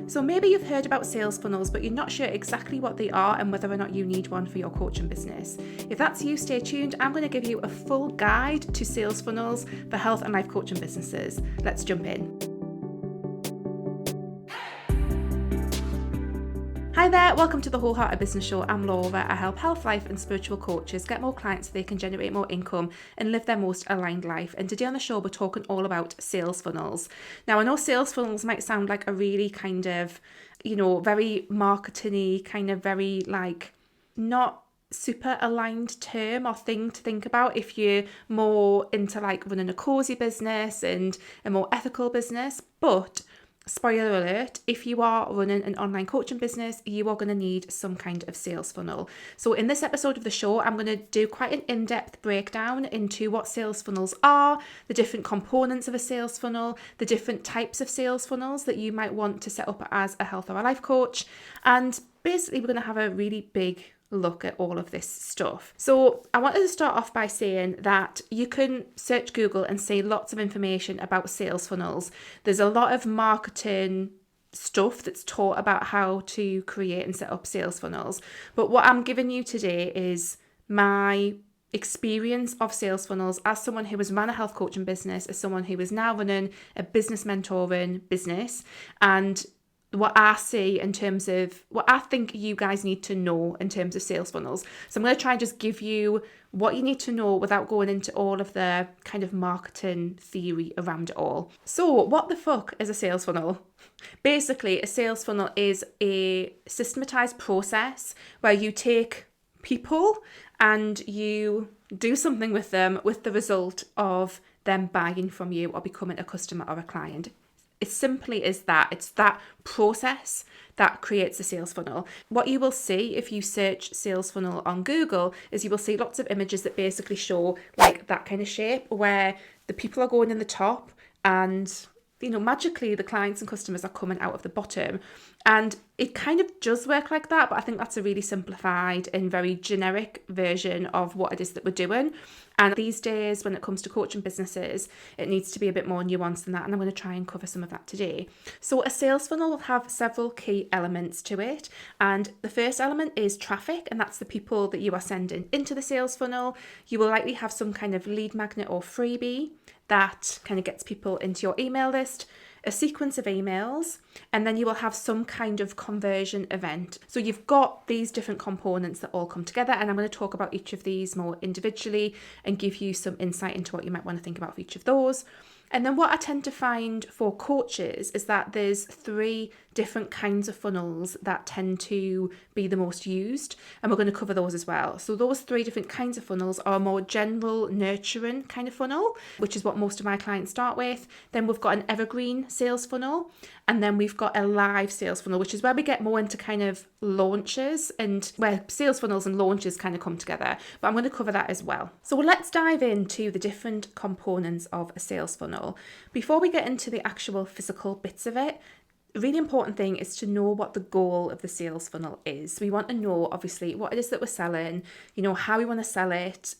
So maybe you've heard about sales funnels, but you're not sure exactly what they are and whether or not you need one for your coaching business. If that's you, stay tuned. I'm going to give you a full guide to sales funnels for health and life coaching businesses. Let's jump in. Hi there, welcome to the Wholehearted Business Show. I'm Laura. I help health, life and spiritual coaches get more clients so they can generate more income and live their most aligned life. And today on the show, we're talking all about sales funnels. Now, I know sales funnels might sound like a really kind of, very marketing-y, kind of very not super aligned term or thing to think about if you're more into running a cozy business and a more ethical business. But spoiler alert, if you are running an online coaching business, you are going to need some kind of sales funnel. So in this episode of the show, I'm going to do quite an in-depth breakdown into what sales funnels are, the different components of a sales funnel, the different types of sales funnels that you might want to set up as a health or a life coach. And basically, we're going to have a really big look at all of this stuff. So I wanted to start off by saying that you can search Google and see lots of information about sales funnels. There's a lot of marketing stuff that's taught about how to create and set up sales funnels. But what I'm giving you today is my experience of sales funnels as someone who has run a health coaching business, as someone who is now running a business mentoring business, and what I see in terms of what I think you guys need to know in terms of sales funnels. So I'm going to try and just give you what you need to know without going into all of the kind of marketing theory around it all. So what the fuck is a sales funnel? Basically, a sales funnel is a systematized process where you take people and you do something with them with the result of them buying from you or becoming a customer or a client. It simply is that. It's that process that creates a sales funnel. What you will see if you search sales funnel on Google is you will see lots of images that basically show that kind of shape where the people are going in the top and magically the clients and customers are coming out of the bottom. And it kind of does work like that, but I think that's a really simplified and very generic version of what it is that we're doing. And these days, when it comes to coaching businesses, it needs to be a bit more nuanced than that. And I'm going to try and cover some of that today. So a sales funnel will have several key elements to it. And the first element is traffic, and that's the people that you are sending into the sales funnel. You will likely have some kind of lead magnet or freebie that kind of gets people into your email list, a sequence of emails, and then you will have some kind of conversion event. So you've got these different components that all come together, and I'm going to talk about each of these more individually and give you some insight into what you might want to think about for each of those. And then what I tend to find for coaches is that there's 3 different kinds of funnels that tend to be the most used, and we're going to cover those as well. So those 3 different kinds of funnels are a more general nurturing kind of funnel, which is what most of my clients start with. Then we've got an evergreen sales funnel, and then we've got a live sales funnel, which is where we get more into kind of launches and where sales funnels and launches kind of come together. But I'm going to cover that as well. So let's dive into the different components of a sales funnel. Before we get into the actual physical bits of it, a really important thing is to know what the goal of the sales funnel is. We want to know, obviously, what it is that we're selling, how we want to sell it,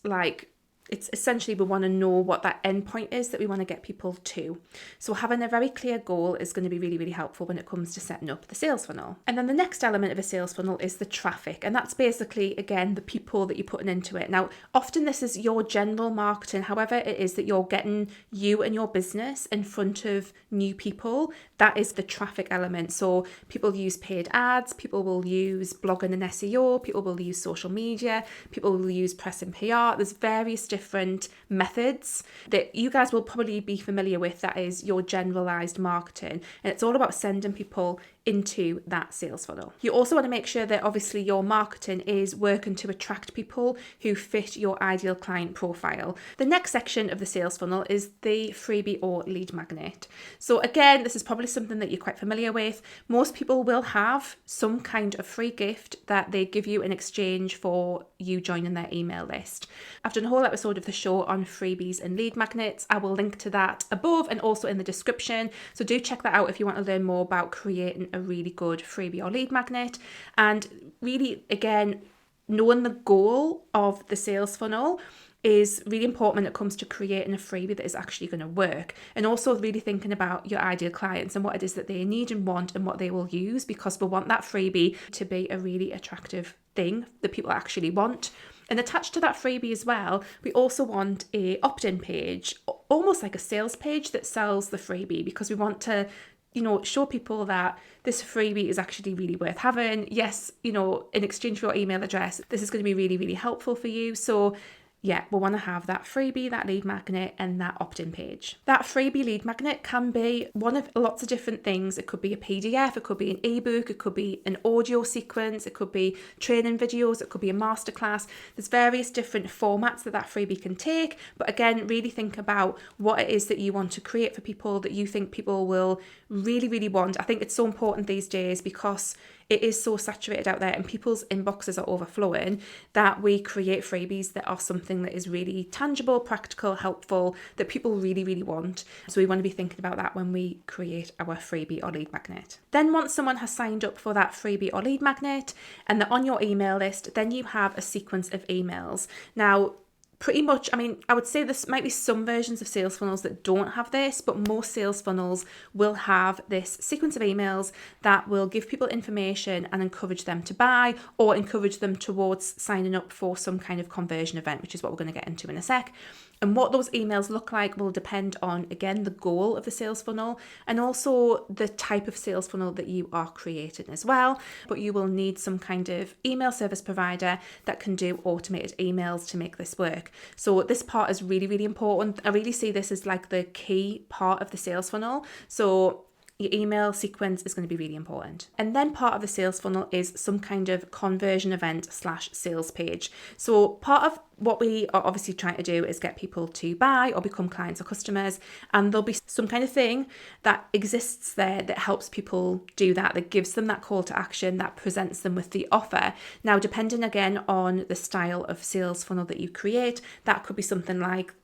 it's essentially we want to know what that end point is that we want to get people to. So having a very clear goal is going to be really, really helpful when it comes to setting up the sales funnel. And then the next element of a sales funnel is the traffic. And that's basically, again, the people that you're putting into it. Now, often this is your general marketing. However, it is that you're getting you and your business in front of new people. That is the traffic element. So people use paid ads, people will use blogging and SEO, people will use social media, people will use press and PR. There's various different methods that you guys will probably be familiar with. That is your generalized marketing, and it's all about sending people into that sales funnel. You also want to make sure that obviously your marketing is working to attract people who fit your ideal client profile. The next section of the sales funnel is the freebie or lead magnet. So again, this is probably something that you're quite familiar with. Most people will have some kind of free gift that they give you in exchange for you joining their email list. I've done a whole episode of the show on freebies and lead magnets. I will link to that above and also in the description. So do check that out if you want to learn more about creating a really good freebie or lead magnet. And really, again, knowing the goal of the sales funnel is really important when it comes to creating a freebie that is actually going to work, and also really thinking about your ideal clients and what it is that they need and want and what they will use, because we want that freebie to be a really attractive thing that people actually want. And attached to that freebie as well, we also want a opt-in page, almost like a sales page that sells the freebie, because we want to show people that this freebie is actually really worth having. Yes, in exchange for your email address, this is going to be really, really helpful for you. So yeah, we want to have that freebie, that lead magnet, and that opt-in page. That freebie lead magnet can be one of lots of different things. It could be a PDF, it could be an ebook, it could be an audio sequence, it could be training videos, it could be a masterclass. There's various different formats that freebie can take. But again, really think about what it is that you want to create for people, that you think people will really, really want. I think it's so important these days, because it is so saturated out there and people's inboxes are overflowing, that we create freebies that are something that is really tangible, practical, helpful, that people really, really want. So we want to be thinking about that when we create our freebie or lead magnet. Then once someone has signed up for that freebie or lead magnet and they're on your email list, then you have a sequence of emails. Now, pretty much, I would say there might be some versions of sales funnels that don't have this, but most sales funnels will have this sequence of emails that will give people information and encourage them to buy, or encourage them towards signing up for some kind of conversion event, which is what we're going to get into in a sec. And what those emails look like will depend on, again, the goal of the sales funnel and also the type of sales funnel that you are creating as well. But you will need some kind of email service provider that can do automated emails to make this work. So this part is really, really important. I really see this as like the key part of the sales funnel. So your email sequence is going to be really important. And then part of the sales funnel is some kind of conversion event / sales page. So part of what we are obviously trying to do is get people to buy or become clients or customers. And there'll be some kind of thing that exists there that helps people do that, that gives them that call to action, that presents them with the offer. Now, depending again on the style of sales funnel that you create, that could be something like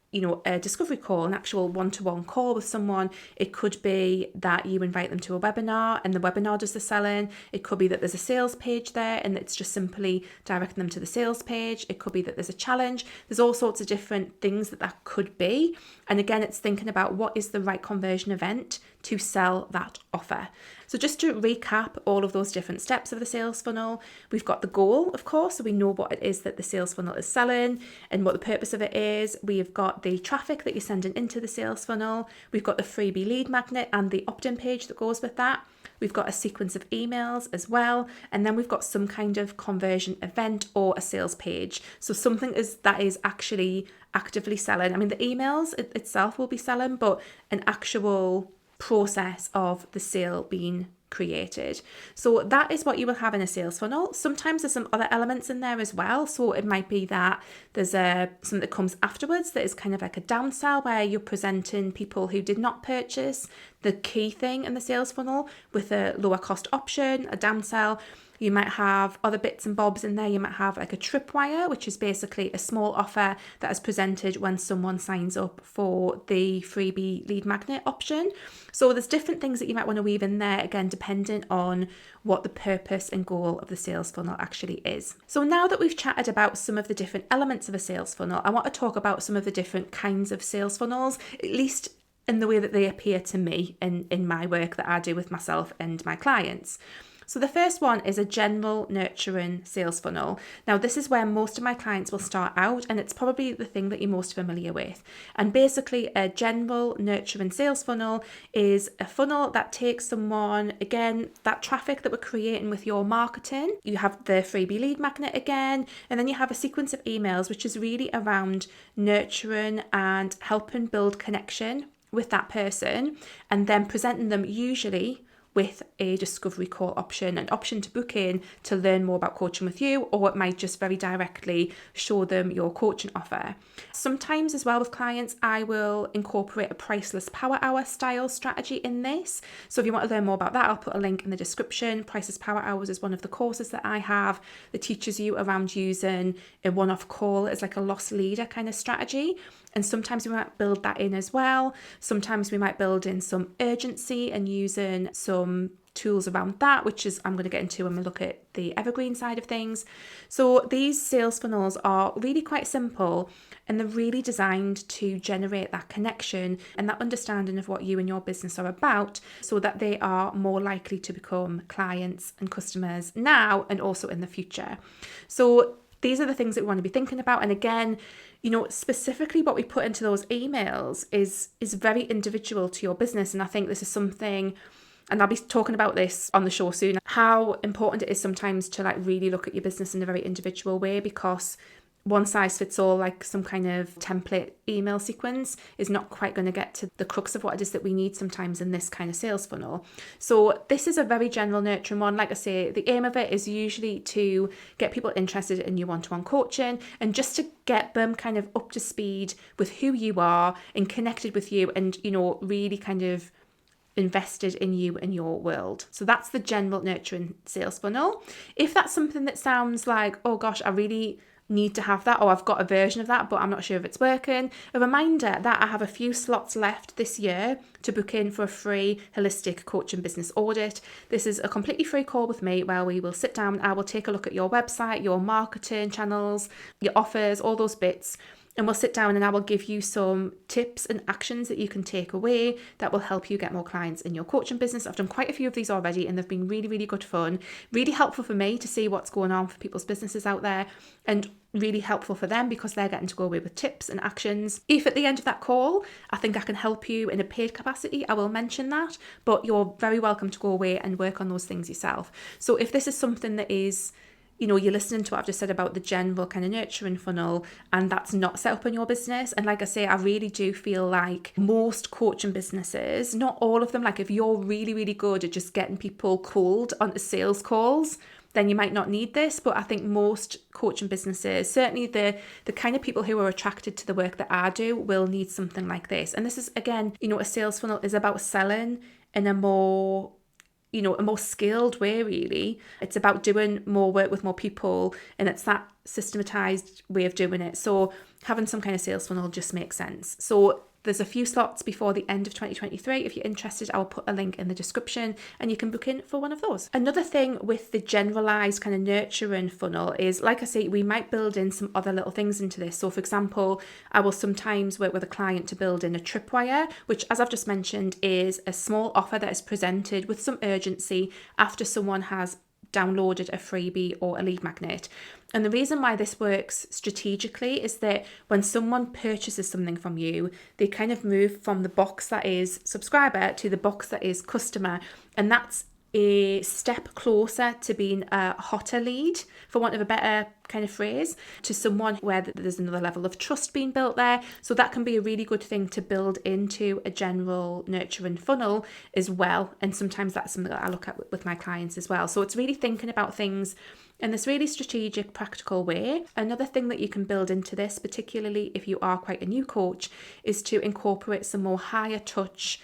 a discovery call, an actual one-to-one call with someone. It could be that you invite them to a webinar and the webinar does the selling. It could be that there's a sales page there and it's just simply directing them to the sales page. It could be that there's a challenge. There's all sorts of different things that could be. And again, it's thinking about what is the right conversion event to sell that offer. So just to recap all of those different steps of the sales funnel, we've got the goal, of course, so we know what it is that the sales funnel is selling and what the purpose of it is. We've got the traffic that you're sending into the sales funnel. We've got the freebie lead magnet and the opt-in page that goes with that. We've got a sequence of emails as well. And then we've got some kind of conversion event or a sales page. So something that is actually actively selling. The emails itself will be selling, but an actual process of the sale being created. So that is what you will have in a sales funnel. Sometimes there's some other elements in there as well. So it might be that there's something that comes afterwards that is kind of like a downsell, where you're presenting people who did not purchase the key thing in the sales funnel with a lower cost option, a downsell. You might have other bits and bobs in there. You might have like a tripwire, which is basically a small offer that is presented when someone signs up for the freebie lead magnet option. So there's different things that you might want to weave in there, again, depending on what the purpose and goal of the sales funnel actually is. So now that we've chatted about some of the different elements of a sales funnel, I want to talk about some of the different kinds of sales funnels, at least in the way that they appear to me in my work that I do with myself and my clients. So the first one is a general nurturing sales funnel. Now, this is where most of my clients will start out, and it's probably the thing that you're most familiar with. And basically, a general nurturing sales funnel is a funnel that takes someone, again, that traffic that we're creating with your marketing. You have the freebie lead magnet again, and then you have a sequence of emails, which is really around nurturing and helping build connection with that person, and then presenting them usually with a discovery call option, an option to book in to learn more about coaching with you, or it might just very directly show them your coaching offer. Sometimes as well with clients, I will incorporate a priceless power hour style strategy in this. So if you want to learn more about that, I'll put a link in the description. Priceless power hours is one of the courses that I have that teaches you around using a one-off call as like a loss leader kind of strategy. And sometimes we might build that in as well. Sometimes we might build in some urgency and using some tools around that, which is I'm going to get into when we look at the Evergreen side of things. So these sales funnels are really quite simple, and they're really designed to generate that connection and that understanding of what you and your business are about, so that they are more likely to become clients and customers now and also in the future. So these are the things that we want to be thinking about. And again, specifically what we put into those emails is very individual to your business. And I think this is something, and I'll be talking about this on the show soon, how important it is sometimes to like really look at your business in a very individual way, because one size fits all, like some kind of template email sequence, is not quite going to get to the crux of what it is that we need sometimes in this kind of sales funnel. So this is a very general nurturing one. Like I say, the aim of it is usually to get people interested in your one-to-one coaching and just to get them kind of up to speed with who you are and connected with you and, really kind of invested in you and your world. So that's the general nurturing sales funnel. If that's something that sounds like, oh gosh, I really need to have that, or I've got a version of that but I'm not sure if it's working, a reminder that I have a few slots left this year to book in for a free holistic coaching business audit. This is a completely free call with me where we will sit down, I will take a look at your website, your marketing channels, your offers, all those bits, and we'll sit down and I will give you some tips and actions that you can take away that will help you get more clients in your coaching business. I've done quite a few of these already and they've been really, really good fun, really helpful for me to see what's going on for people's businesses out there, and really helpful for them because they're getting to go away with tips and actions. If at the end of that call, I think I can help you in a paid capacity, I will mention that, but you're very welcome to go away and work on those things yourself. So if this is something that is, you're listening to what I've just said about the general kind of nurturing funnel and that's not set up in your business. And like I say, I really do feel like most coaching businesses, not all of them, like if you're really, really good at just getting people cold onto sales calls, then you might not need this. But I think most coaching businesses, certainly the kind of people who are attracted to the work that I do, will need something like this. And this is, again, a sales funnel is about selling in a more skilled way, really. It's about doing more work with more people, and it's that systematized way of doing it. So having some kind of sales funnel just makes sense. So there's a few slots before the end of 2023. If you're interested, I'll put a link in the description and you can book in for one of those. Another thing with the generalized kind of nurturing funnel is, like I say, we might build in some other little things into this. So for example, I will sometimes work with a client to build in a tripwire, which, as I've just mentioned, is a small offer that is presented with some urgency after someone has downloaded a freebie or a lead magnet. And the reason why this works strategically is that when someone purchases something from you, they kind of move from the box that is subscriber to the box that is customer. And that's a step closer to being a hotter lead, for want of a better kind of phrase, to someone where there's another level of trust being built there. So that can be a really good thing to build into a general nurturing funnel as well. And sometimes that's something that I look at with my clients as well. So it's really thinking about things in this really strategic, practical way. Another thing that you can build into this, particularly if you are quite a new coach, is to incorporate some more higher touch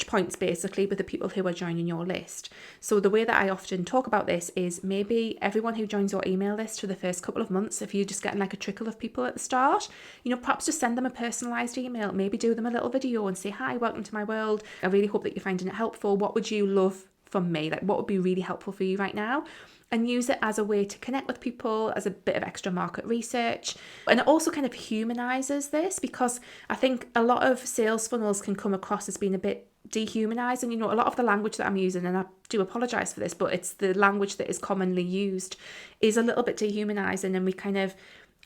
points basically with the people who are joining your list. So the way that I often talk about this is maybe everyone who joins your email list for the first couple of months, if you're just getting like a trickle of people at the start, perhaps just send them a personalized email, maybe do them a little video and say, hi, welcome to my world. I really hope that you're finding it helpful. What would you love from me? Like, what would be really helpful for you right now? And use it as a way to connect with people, as a bit of extra market research. And it also kind of humanizes this, because I think a lot of sales funnels can come across as being a bit dehumanizing. A lot of the language that I'm using, and I do apologize for this, but it's the language that is commonly used, is a little bit dehumanizing. And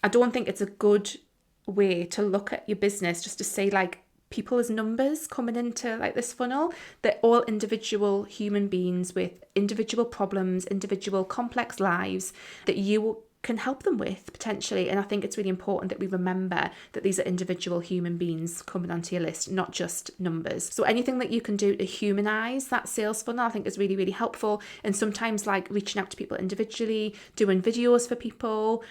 I don't think it's a good way to look at your business, just to say like people as numbers coming into like this funnel. They're all individual human beings with individual problems, individual complex lives that you can help them with potentially. And I think it's really important that we remember that these are individual human beings coming onto your list, not just numbers. So anything that you can do to humanize that sales funnel, I think is really, really helpful. And sometimes like reaching out to people individually, doing videos for people,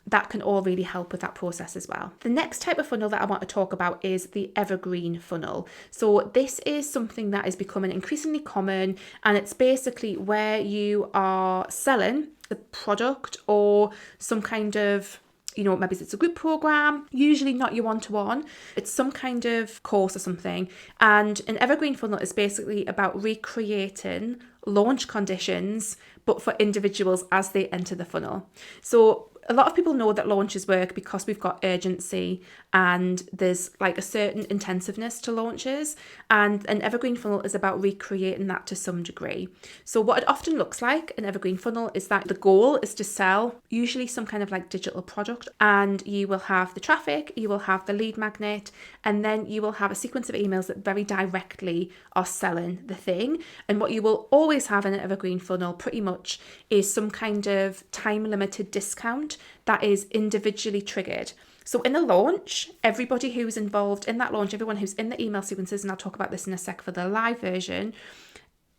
that can all really help with that process as well. The next type of funnel that I want to talk about is the Evergreen Funnel. So this is something that is becoming increasingly common, and it's basically where you are selling the product or some kind of maybe it's a group program, usually not your one-to-one. It's some kind of course or something. And an evergreen funnel is basically about recreating launch conditions, but for individuals as they enter the funnel. So a lot of people know that launches work because we've got urgency and there's like a certain intensiveness to launches, and an evergreen funnel is about recreating that to some degree. So what it often looks like, an evergreen funnel, is that the goal is to sell usually some kind of like digital product, and you will have the traffic, you will have the lead magnet, and then you will have a sequence of emails that very directly are selling the thing. And what you will always have in an evergreen funnel pretty much is some kind of time limited discount that is individually triggered. So in a launch, everybody who's involved in that launch, everyone who's in the email sequences, and I'll talk about this in a sec for the live version,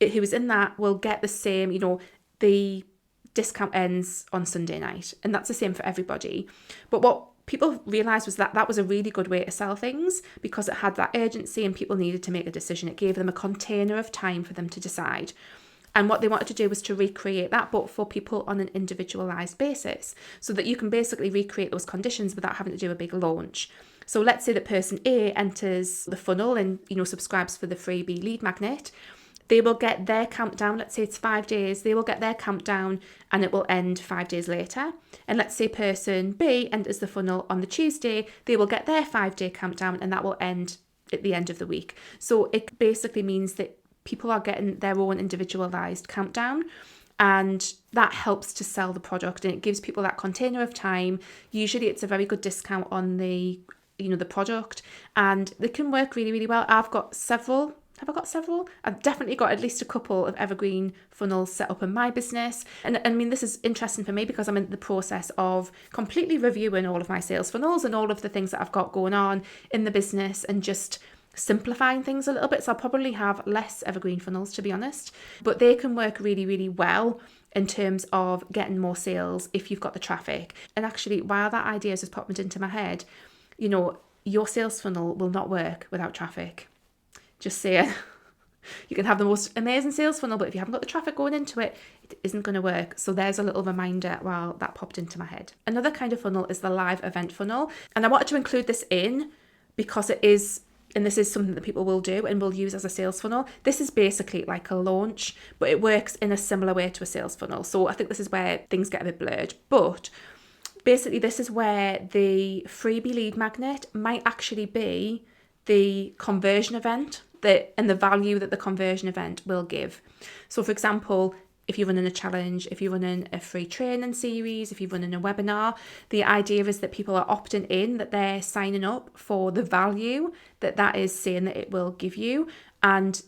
who is in that will get the same, the discount ends on Sunday night. And that's the same for everybody. But what people realised was that was a really good way to sell things because it had that urgency and people needed to make a decision. It gave them a container of time for them to decide. And what they wanted to do was to recreate that, but for people on an individualized basis, so that you can basically recreate those conditions without having to do a big launch. So let's say that person A enters the funnel and, subscribes for the freebie lead magnet. They will get their countdown. Let's say it's 5 days. They will get their countdown and it will end 5 days later. And let's say person B enters the funnel on the Tuesday. They will get their 5-day countdown and that will end at the end of the week. So it basically means that people are getting their own individualized countdown, and that helps to sell the product, and it gives people that container of time. Usually it's a very good discount on the product, and they can work really, really well. I've got several. Have I got several? I've definitely got at least a couple of evergreen funnels set up in my business. And I mean, this is interesting for me because I'm in the process of completely reviewing all of my sales funnels and all of the things that I've got going on in the business and just simplifying things a little bit. So I'll probably have less evergreen funnels, to be honest, but they can work really, really well in terms of getting more sales if you've got the traffic. And actually, while that idea has just popped into my head, your sales funnel will not work without traffic. Just saying. You can have the most amazing sales funnel, but if you haven't got the traffic going into it, it isn't going to work. So there's a little reminder while that popped into my head. Another kind of funnel is the live event funnel. And I wanted to include this in because it is, and this is something that people will do and will use as a sales funnel. This is basically like a launch, but it works in a similar way to a sales funnel. So I think this is where things get a bit blurred. But basically, this is where the freebie lead magnet might actually be the conversion event and the value that the conversion event will give. So for example, if you're running a challenge, if you're running a free training series, if you're running a webinar, the idea is that people are opting in, that they're signing up for the value that is saying that it will give you. And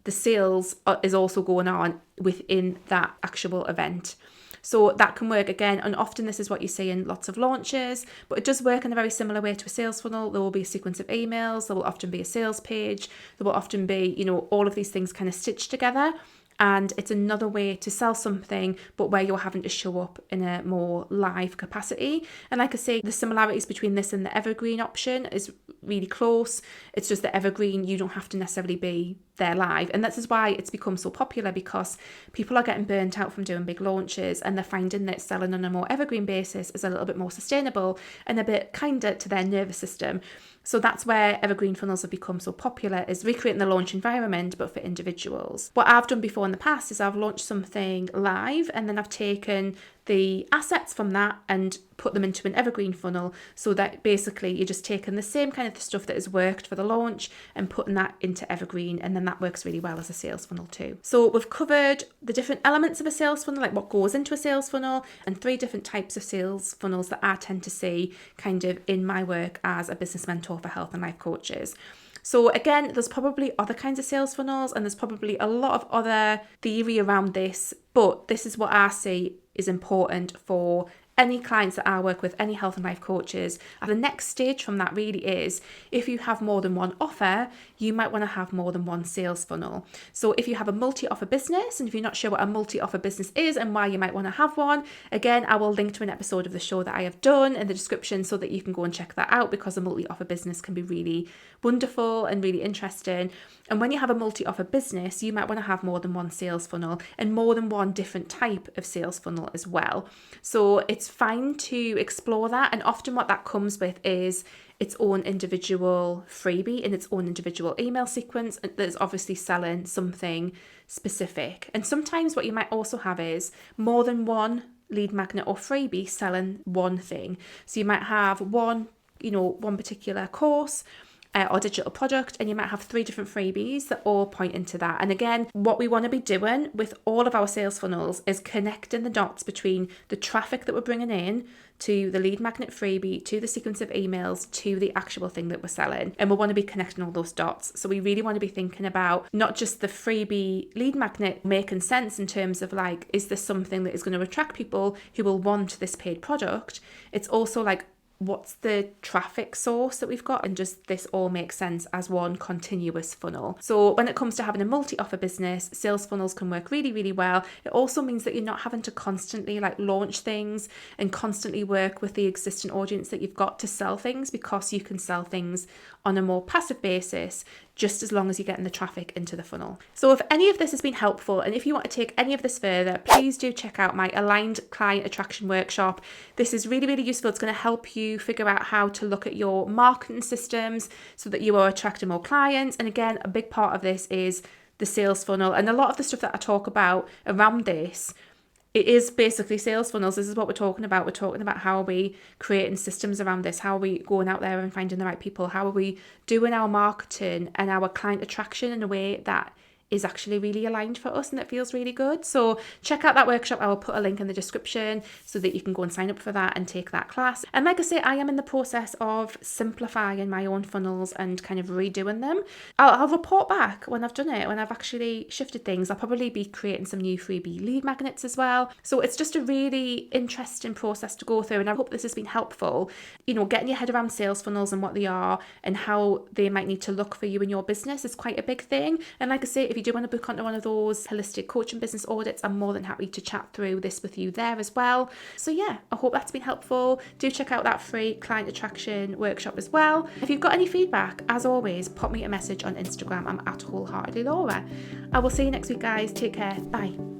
the sales is also going on within that actual event. So that can work again, and often this is what you see in lots of launches, but it does work in a very similar way to a sales funnel. There will be a sequence of emails, there will often be a sales page, there will often be, all of these things kind of stitched together. And it's another way to sell something, but where you're having to show up in a more live capacity. And like I say, the similarities between this and the evergreen option is really close. It's just that evergreen, you don't have to necessarily be there live. And this is why it's become so popular, because people are getting burnt out from doing big launches, and they're finding that selling on a more evergreen basis is a little bit more sustainable and a bit kinder to their nervous system. So that's where evergreen funnels have become so popular, is recreating the launch environment, but for individuals. What I've done before in the past is I've launched something live, and then I've taken the assets from that and put them into an evergreen funnel, so that basically you're just taking the same kind of stuff that has worked for the launch and putting that into evergreen, and then that works really well as a sales funnel too. So we've covered the different elements of a sales funnel, like what goes into a sales funnel, and 3 different types of sales funnels that I tend to see kind of in my work as a business mentor for health and life coaches. So again, there's probably other kinds of sales funnels, and there's probably a lot of other theory around this, but this is what I see is important for any clients that I work with, any health and life coaches. And the next stage from that really is, if you have more than one offer, you might want to have more than one sales funnel. So if you have a multi-offer business, and if you're not sure what a multi-offer business is and why you might want to have one, again, I will link to an episode of the show that I have done in the description so that you can go and check that out, because a multi-offer business can be really wonderful and really interesting. And when you have a multi-offer business, you might want to have more than one sales funnel and more than one different type of sales funnel as well. So it's it's fine to explore that. And often what that comes with is its own individual freebie and its own individual email sequence that's obviously selling something specific. And sometimes what you might also have is more than one lead magnet or freebie selling one thing. So you might have one particular course or digital product, and you might have 3 different freebies that all point into that. And again, what we want to be doing with all of our sales funnels is connecting the dots between the traffic that we're bringing in to the lead magnet freebie, to the sequence of emails, to the actual thing that we're selling. And we want to be connecting all those dots. So we really want to be thinking about not just the freebie lead magnet making sense in terms of like, is this something that is going to attract people who will want this paid product? It's also like, what's the traffic source that we've got, and does this all make sense as one continuous funnel? So when it comes to having a multi-offer business, sales funnels can work really, really well. It also means that you're not having to constantly like launch things and constantly work with the existing audience that you've got to sell things, because you can sell things on a more passive basis just as long as you're getting the traffic into the funnel. So if any of this has been helpful, and if you want to take any of this further, please do check out my Aligned Client Attraction Workshop. This is really, really useful. It's going to help you figure out how to look at your marketing systems so that you are attracting more clients. And again, a big part of this is the sales funnel. And a lot of the stuff that I talk about around this, it is basically sales funnels. This is what we're talking about. We're talking about how are we creating systems around this? How are we going out there and finding the right people? How are we doing our marketing and our client attraction in a way that is actually really aligned for us and that feels really good? So check out that workshop. I will put a link in the description so that you can go and sign up for that and take that class. And like I say, I am in the process of simplifying my own funnels and kind of redoing them. I'll report back when I've done it, when I've actually shifted things. I'll probably be creating some new freebie lead magnets as well. So it's just a really interesting process to go through, and I hope this has been helpful. Getting your head around sales funnels and what they are and how they might need to look for you in your business is quite a big thing. And like I say, if you do want to book onto one of those holistic coaching business audits, I'm more than happy to chat through this with you there as well. So yeah, I hope that's been helpful. Do check out that free client attraction workshop as well. If you've got any feedback, as always, pop me a message on Instagram. I'm at wholeheartedlylaura. I will see you next week, guys. Take care. Bye.